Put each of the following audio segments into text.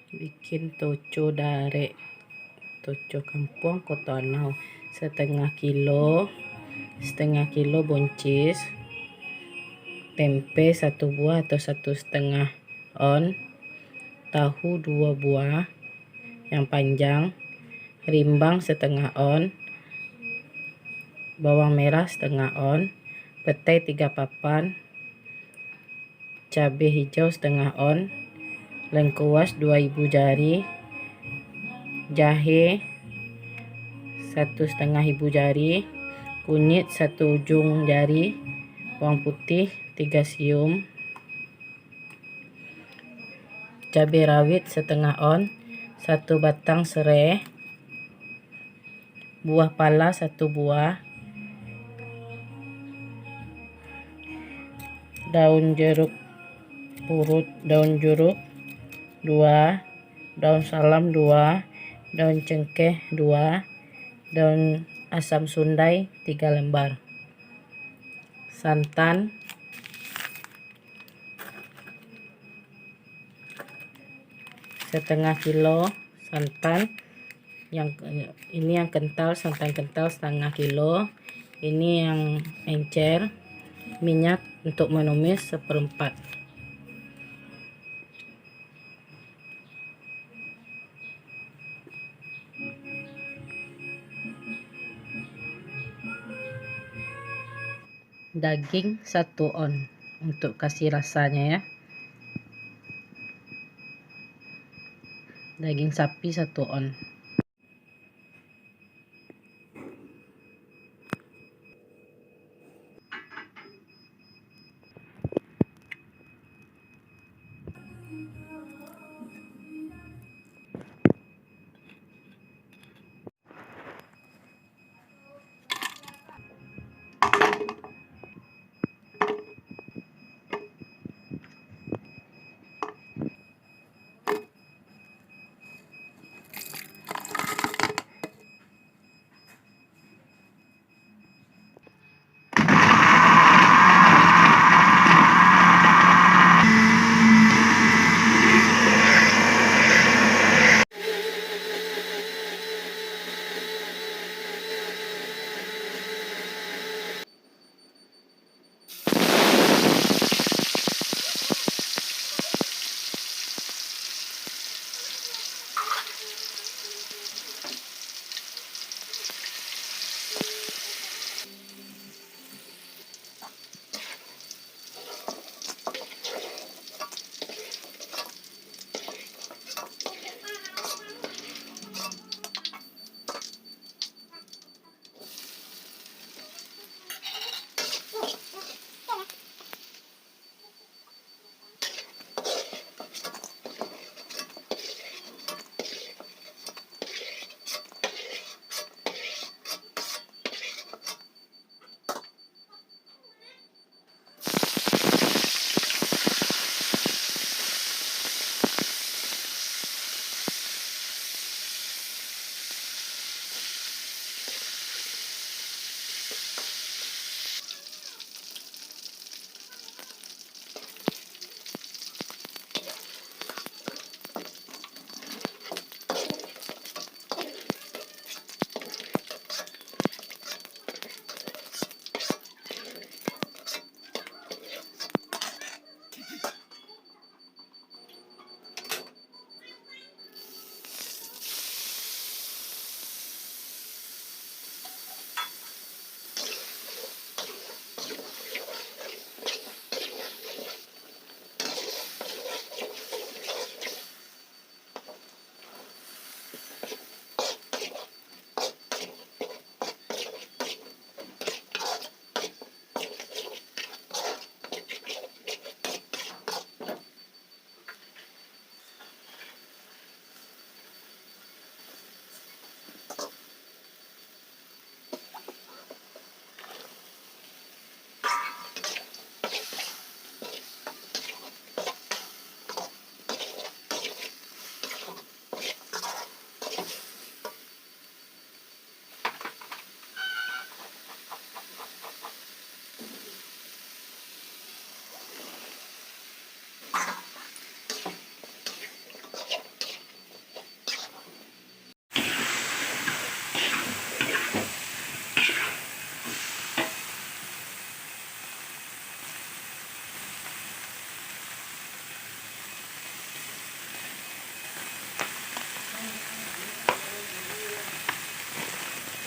bikin toco dare, toco kampung kotoanau setengah kilo buncis, tempe 1 buah atau 1,5 on, tahu 2 buah yang panjang, rimbang setengah on, bawang merah setengah on, petai 3 papan, cabai hijau setengah on, lengkuas 2 ibu jari, jahe 1,5 ibu jari, kunyit 1 ujung jari, bawang putih 3 siung, cabai rawit setengah on, 1 batang serai, buah pala 1 buah, daun jeruk purut, daun jeruk 2, daun salam 2, daun cengkeh 2, daun asam sundai 3 lembar, santan setengah kilo, santan yang ini yang kental, santan kental setengah kilo, ini yang encer, minyak untuk menumis 1/4. Daging 1 on untuk kasih rasanya ya. Daging sapi 1 on.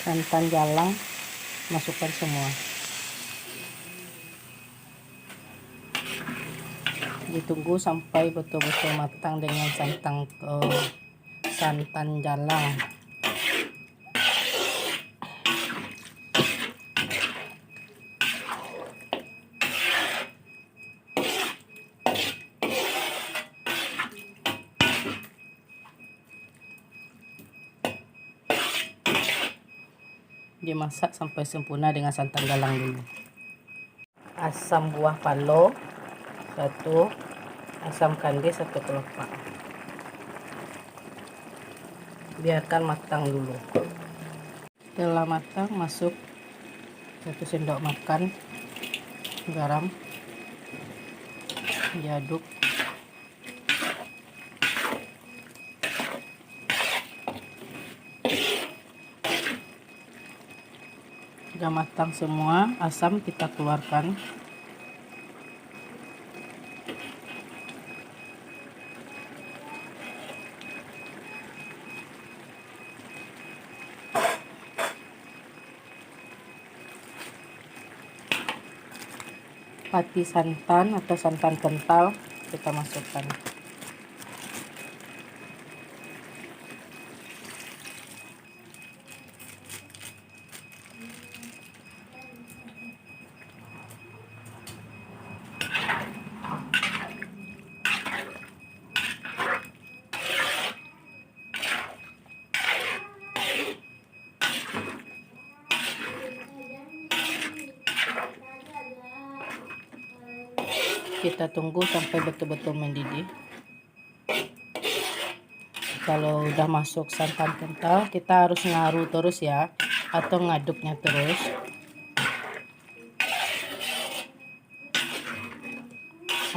Santan jalang masukkan semua. Ditunggu sampai betul-betul matang dengan santan jalang. Dimasak sampai sempurna dengan santan jalang dulu. Asam buah palo 1, asam kandis 1 kelopak. Biarkan matang dulu. Setelah matang, masuk 1 sendok makan garam, diaduk. Sudah matang semua, asam kita keluarkan. Pati santan atau santan kental kita masukkan. Kita tunggu sampai betul-betul mendidih. Kalau udah masuk santan kental, kita harus ngaruh terus ya, atau ngaduknya terus.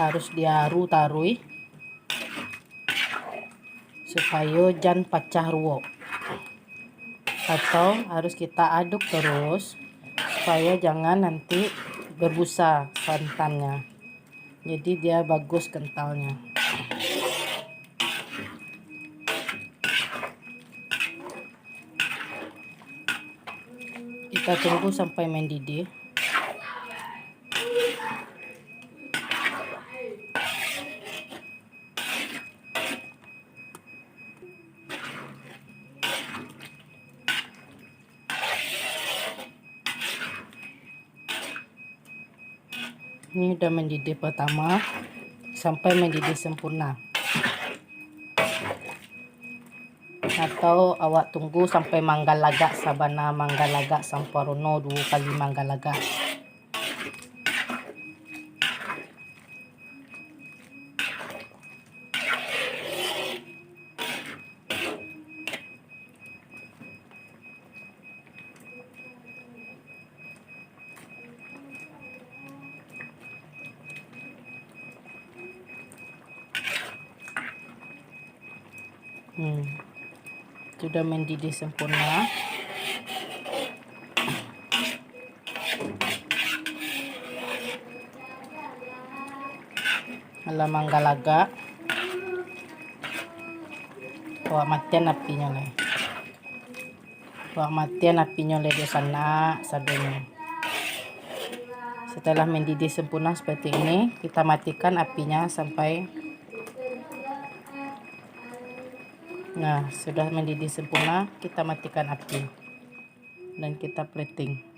Harus diaru-tarui supaya jangan pecah ruok. Atau harus kita aduk terus supaya jangan nanti berbusa santannya. Jadi dia bagus kentalnya. Kita tunggu sampai mendidih. Ini udah mendidih pertama sampai mendidih sempurna. Atau awak tunggu sampai manggal lagak sabana manggal lagak samparono 2 kali manggal lagak. Sudah mendidih sempurna. Ala manggalaga. Bawa matian apinya le. Bawa matian apinya le di sana sadonya. Setelah mendidih sempurna seperti ini, kita matikan apinya sampai. Nah, sudah mendidih sempurna, kita matikan api dan kita plating.